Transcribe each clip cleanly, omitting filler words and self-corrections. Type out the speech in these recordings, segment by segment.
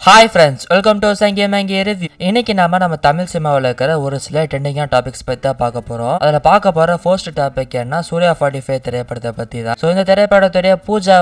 Hi friends, welcome to சங்கி மேங்கி review. இன்னைக்கு நம்ம தமிழ் சினிமாவில் இருக்கிற ஒரு சில ட்ரெண்டிங்கான டாபிக்ஸ் பற்றி தான் பார்க்க போகிறோம். அதில் பார்க்க போகிற ஃபர்ஸ்ட் டாபிக் என்ன, சூர்யா 45 திரைப்படத்தை பற்றி தான். ஸோ இந்த திரைப்படத்துடைய பூஜா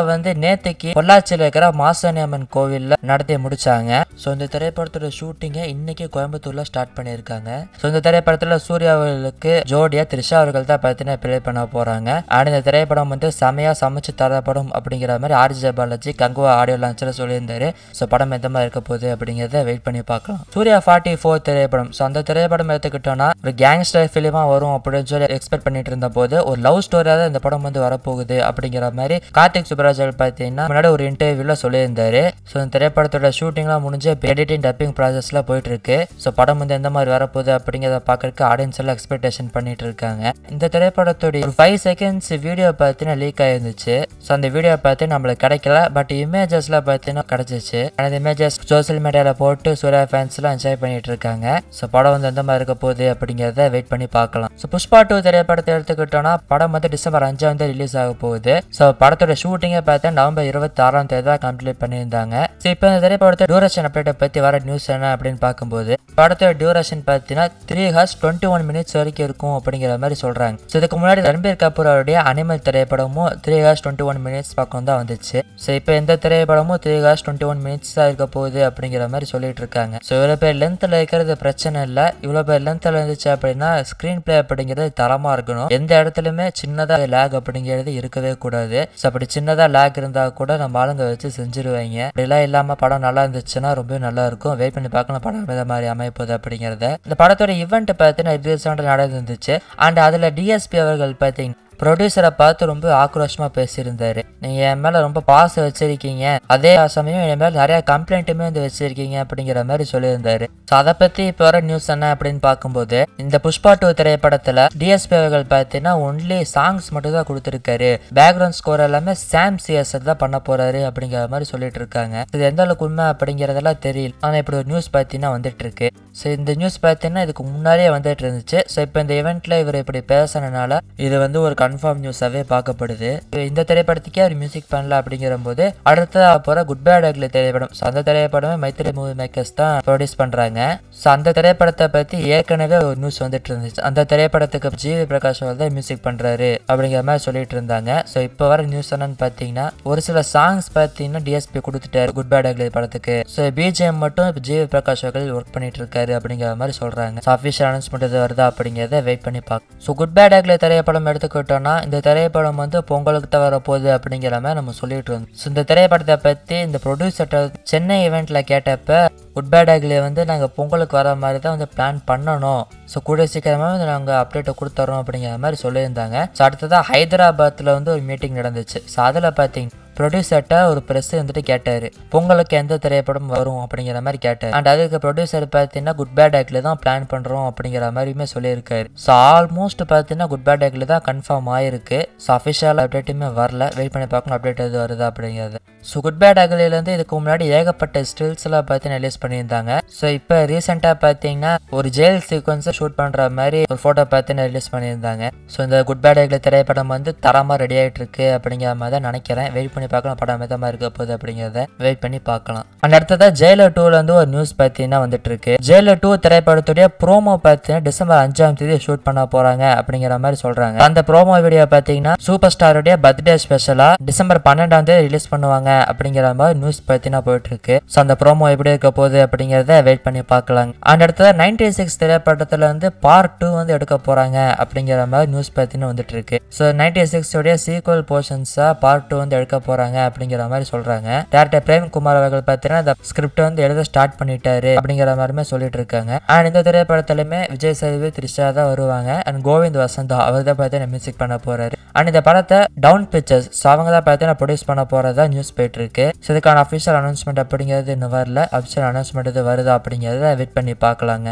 நேற்றுக்கு பொள்ளாச்சியில் இருக்கிற மாசாணி அம்மன் கோவிலில் நடத்தி முடிச்சாங்க. ஸோ இந்த திரைப்படத்தோட ஷூட்டிங்கை இன்னைக்கு கோயம்புத்தூரில் ஸ்டார்ட் பண்ணியிருக்காங்க. ஸோ இந்த திரைப்படத்தில் சூர்யாவுக்கு ஜோடியா த்ரிஷா அவர்கள் தான் பார்த்தீங்கன்னா ப்ளே பண்ண போகிறாங்க. அண்ட் இந்த திரைப்படம் செமையாக சமைச்சு தரப்படும் அப்படிங்கிற மாதிரி ஆர்ஜே பாலாஜி கங்குவா ஆடியோ லான்ச்சில் சொல்லியிருந்தாரு. ஸோ படம் எந்த மாதிரி இருக்க போகுது அப்படிங்கறத வெயிட் பண்ணி பார்க்கலாம். சூர்யா 44 திரைப்படம். ஸோ அந்த திரைப்படம் எடுத்துக்கிட்டோம்னா ஒரு கேங்ஸ்டர் ஃபிலிமா வரும் அப்படின்னு சொல்லி எக்ஸ்பெக்ட் பண்ணிட்டு இருந்த போது ஒரு லவ் ஸ்டோரியா தான் இந்த படம் வரப்போகுது அப்படிங்கிற மாதிரி கார்த்திக் சுப்ராஜ் பார்த்தீங்கன்னா முன்னாடி ஒரு இன்டர்வியூல சொல்லியிருந்தாரு. ஸோ இந்த திரைப்படத்தோட ஷூட்டிங்லாம் முடிஞ்சு எடிட்டிங் டப்பிங் ப்ராசஸ்ல போயிட்டு இருக்கு. ஸோ படம் எந்த மாதிரி வரப்போகுது அப்படிங்கிறத பார்க்கறதுக்கு ஆடியன்ஸ் எல்லாம் எக்ஸ்பெக்டேஷன் பண்ணிட்டு இருக்காங்க. இந்த திரைப்படத்தோட ஒரு 5 செகண்ட்ஸ் வீடியோ பார்த்தீங்கன்னா லீக் ஆயிருந்துச்சு. ஸோ அந்த வீடியோ பார்த்து நம்மளுக்கு கிடைக்கல, பட் இமேஜஸ்ல பார்த்தீங்கன்னா கிடைச்சிச்சு. அந்த இமேஜஸ் சோசியல் மீடியால போட்டு சூர்யா ஃபேன்ஸ் எல்லாம் என்ஜாய் பண்ணிட்டு இருக்காங்க. ஸோ படம் எந்த மாதிரி இருக்க போகுது அப்படிங்கிறத வெயிட் பண்ணி பார்க்கலாம். ஸோ புஷ்பா 2 திரைப்படத்தை எடுத்துக்கிட்டோம்னா படம் டிசம்பர் 5 ரிலீஸ் ஆக போகுது. ஸோ படத்தோட ஷூட்டிங்கை பார்த்தா நவம்பர் 26 தான் கம்ப்ளீட் பண்ணியிருந்தாங்க. ஸோ இப்போ இந்த திரைப்படத்தை டியூரேஷன் அப்டேட்டை பற்றி வர நியூஸ் என்ன அப்படின்னு பார்க்கும்போது படத்தோட டியூரேஷன் பார்த்தீங்கன்னா 3 hours 21 minutes வரைக்கும் இருக்கும் அப்படிங்கிற மாதிரி சொல்றாங்க. ஸோ இதுக்கு முன்னாடி ரன்பீர் கபூர் அவருடைய அனிமல் திரைப்படமும் 3 hours 21 minutes பக்கம் தான் வந்துச்சு. ஸோ இப்போ எந்த திரைப்படமும் 3 hours 21 minutes தான் இருக்க போகுது அப்படிங்கிற மாதிரி சொல்லிட்டு இருக்காங்க. ஸோ இவ்வளோ பேர் லென்த்ல இருக்கிறது பிரச்சனை இல்லை. இவ்வளோ பேர் லென்த்ல இருந்துச்சு அப்படின்னா ஸ்கிரீன் பிளே அப்படிங்கிறது தரமா இருக்கணும். எந்த இடத்துலயுமே சின்னதா லேக் அப்படிங்கிறது இருக்கவே கூடாது. ஸோ அப்படி சின்னதா லேக் இருந்தா கூட நம்ம ஆளுங்க வச்சு செஞ்சிருவாங்க. அப்படிலாம் இல்லாம படம் நல்லா இருந்துச்சுன்னா ரொம்ப நல்லா இருக்கும். வெயிட் பண்ணி பார்க்கலாம் படம் எந்த மாதிரி அமைப்போது அப்படிங்கறத. இந்த படத்தோட ஈவெண்ட் பார்த்தீங்கன்னா நடந்துருந்துச்சு. அண்ட் அதுல டிஎஸ்பி அவர்கள் பார்த்தீங்கன்னா ப்ரொடியூசரை பார்த்து ரொம்ப ஆக்ரோஷமா பேசியிருந்தாரு. நீங்க என் மேல ரொம்ப பாசம் வச்சிருக்கீங்க, அதே சமயம் என் மேல நிறைய கம்ப்ளைண்ட்டுமே வச்சிருக்கீங்க அப்படிங்கிற மாதிரி சொல்லியிருந்தாரு. ஸோ அதை பத்தி இப்போ வர நியூஸ் என்ன அப்படின்னு பார்க்கும்போது இந்த புஷ்பா 2 திரைப்படத்துல டிஎஸ்பி அவர்கள் பார்த்தீங்கன்னா ஒன்லி சாங்ஸ் மட்டும் தான் கொடுத்துருக்காரு. பேக்ரவுண்ட் ஸ்கோர் எல்லாமே சாம் சிஎஸ்ஆர் தான் பண்ண போறாரு அப்படிங்கிற மாதிரி சொல்லிட்டு இருக்காங்க. இது எந்த அளவுக்கு உண்மை அப்படிங்கறதெல்லாம் தெரியல. ஆனா இப்படி ஒரு நியூஸ் பார்த்தீங்கன்னா வந்துட்டு இருக்கு. ஸோ இந்த நியூஸ் பார்த்தீங்கன்னா இதுக்கு முன்னாடியே வந்துட்டு இருந்துச்சு. ஸோ இப்போ இந்த ஈவெண்ட்ல இவர் இப்படி பேசினால இது ஒரு கன்ஃபார்ம் நியூஸாவே பார்க்கப்படுது. இந்த திரைப்படத்துக்கே அவர் மியூசிக் பண்ணல அப்படிங்கிற போது அடுத்த போற குட் பேட் அக்லி திரைப்படம். அந்த திரைப்படமே மைத்ரி மூவி மேக்கர்ஸ் தான் ப்ரொடியூஸ் பண்றாங்க. ஸோ அந்த திரைப்படத்தை பத்தி ஏற்கனவே ஒரு நியூஸ் வந்துட்டு இருந்துச்சு. அந்த திரைப்படத்துக்கு ஜிவி பிரகாஷ் தான் மியூசிக் பண்றாரு அப்படிங்கிற மாதிரி சொல்லிட்டு இருந்தாங்க. ஸோ இப்போ வர நியூஸ் என்னன்னு பாத்தீங்கன்னா ஒரு சில சாங்ஸ் பாத்தீங்கன்னா டிஎஸ்பி கொடுத்துட்டாரு குட் பேட் அக்லி படத்துக்கு. ஸோ பிஜிஎம் மட்டும் ஜிவி பிரகாஷ் ஒர்க் பண்ணிட்டு இருக்காரு அப்படிங்கிற மாதிரி சொல்றாங்க. ஸோ அஃபிஷியல் அனௌன்ஸ்மெண்ட் எது வருதா அப்படிங்கிறத வெயிட் பண்ணி பார்க்கலாம். ஸோ குட் பேட் அக்லி திரைப்படம் எடுத்துக்கிட்டோம். இந்த திரைப்படம் பொங்கலுக்கு தான் வரப்போகுது அப்படிங்கிற மாதிரி நம்ம சொல்லிட்டு இருந்தோம். இந்த திரைப்படத்தை பத்தி இந்த ப்ரொடியூசர் சென்னை ஈவெண்ட்ல கேட்டப்ப குட் பேட் அக்லி நாங்க பொங்கலுக்கு வர மாதிரி தான் பிளான் பண்ணணும். ஸோ கூட சீக்கிரமா நாங்க அப்டேட்டை கொடுத்துறோம் அப்படிங்கிற மாதிரி சொல்லியிருந்தாங்க. ஸோ அடுத்ததான் ஹைதராபாத்ல ஒரு மீட்டிங் நடந்துச்சு. ஸோ அதுல பாத்தீங்கன்னா ப்ரொடியூசர்ட்ட ஒரு பிரஸ் கேட்டாரு பொங்கலுக்கு எந்த திரைப்படம் வரும் அப்படிங்கிற மாதிரி கேட்டாரு. அண்ட் அதுக்கு ப்ரொடியூசர் பார்த்தீங்கன்னா குட் பேட் அக்லி தான் பிளான் பண்றோம் அப்படிங்கிற மாதிரியுமே சொல்லியிருக்காரு. ஸோ ஆல்மோஸ்ட் பார்த்தீங்கன்னா குட் பேட் அக்லி தான் கன்ஃபார்ம் ஆயிருக்கு. ஸோ அஃபிஷியல் அப்டேட்டுமே வரல. வெயிட் பண்ணி பார்க்கணும் அப்டேட் எது வருது அப்படிங்கிறது. ஸோ குட் பேட் அக்லிலேருந்து இதுக்கு முன்னாடி ஏகப்பட்ட ஸ்டில்ஸ் எல்லாம் பார்த்தீங்கன்னா ரிலீஸ் பண்ணியிருந்தாங்க. ஸோ இப்போ ரீசெண்டா பார்த்தீங்கன்னா ஒரு ஜெயில் சீக்வன்ஸை ஷூட் பண்ற மாதிரி ஒரு போட்டோ பார்த்தீங்கன்னா ரிலீஸ் பண்ணியிருந்தாங்க. ஸோ இந்த குட் பேட் அக்லி திரைப்படம் தரமா ரெடி ஆயிட்டு இருக்கு அப்படிங்கிற மாதிரி தான் நினைக்கிறேன். வெயிட் பண்ணி பார்க்கலாம் படம் எந்த மாதிரி இருக்க போகுது அப்படிங்கிறத வெயிட் பண்ணி பார்க்கலாம். அந்த அடுத்ததா ஜெயிலர் 2ல ஒரு நியூஸ் பார்த்தீங்கன்னா வந்துட்டு இருக்கு. ஜெயிலர் 2 திரைப்படத்துடைய ப்ரோமோ பார்த்தீங்கன்னா டிசம்பர் 5 ஷூட் பண்ண போறாங்க அப்படிங்கிற மாதிரி சொல்றாங்க. அந்த ப்ரோமோ வீடியோ பார்த்தீங்கன்னா சூப்பர் ஸ்டாருடைய பர்த்டே ஸ்பெஷலா டிசம்பர் 12 ரிலீஸ் பண்ணுவாங்க அப்படிங்கிற மாதிரி நியூஸ் பார்த்தீங்கன்னா போயிட்டு இருக்கு. ஸோ அந்த ப்ரோமோ எப்படி இருக்க போகுது அப்படிங்கிறத வெயிட் பண்ணி பார்க்கலாம். அந்த அடுத்ததா 96 திரைப்படத்துல பார்ட் 2 எடுக்க போறாங்க அப்படிங்கிற மாதிரி நியூஸ் பார்த்தீங்கன்னா வந்துட்டு இருக்கு. ஸோ 96 உடைய சீக்வல் போர்ஷன்ஸா பார்ட் 2 எடுக்க போறாங்க அப்படிங்கிற மாதிரி சொல்றாங்க. டேரக்டர் பிரேம்குமார் அவர்கள் பார்த்தீங்கன்னா இந்த ஸ்கிரிப்ட் எழுத ஸ்டார்ட் பண்ணிட்டாரு அப்படிங்கிற மாதிரிமே சொல்லிட்டு இருக்காங்க. அண்ட் இந்த திரைப்படத்திலுமே விஜய் சேதுபதி த்ரிஷா தான் வருவாங்க. அண்ட் கோவிந்த் வசந்தா அவர் தான் பார்த்தீங்கன்னா மியூசிக் பண்ண போறாரு. அண்ட் இந்த படத்தை டவுன் பிக்சர்ஸ் அவங்க தான் பார்த்தீங்கன்னா ப்ரொடியூஸ் பண்ண போறதா நியூஸ் போயிட்டு இருக்கு. ஸோ இதுக்கான அஃபிஷியல் அனௌன்ஸ்மெண்ட் அப்படிங்கிறது இன்னும் வரல. அஃபிஷியல் அனௌன்ஸ்மெண்ட் இது வருதா அப்படிங்கிறத வெயிட் பண்ணி பார்க்கலாங்க.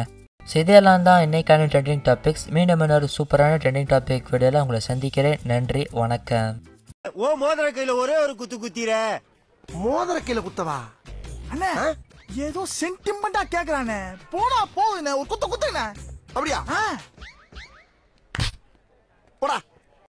ஸோ இதெல்லாம் தான் இன்னைக்கான ட்ரெண்டிங் டாபிக்ஸ். மீண்டும் இன்னொரு சூப்பரான ட்ரெண்டிங் டாபிக் வீடியோல உங்களை சந்திக்கிறேன். நன்றி, வணக்கம். ஓ மோதிர கையில ஒரே ஒரு குத்து குத்திர மோதிர கையில குத்தவா அண்ணே? ஏதோ சென்டிமெண்டா கேக்குறானே. போடா போகுதுண்ணே, ஒரு குத்து குத்துண்ணே. அப்படியா? ஆ போடா.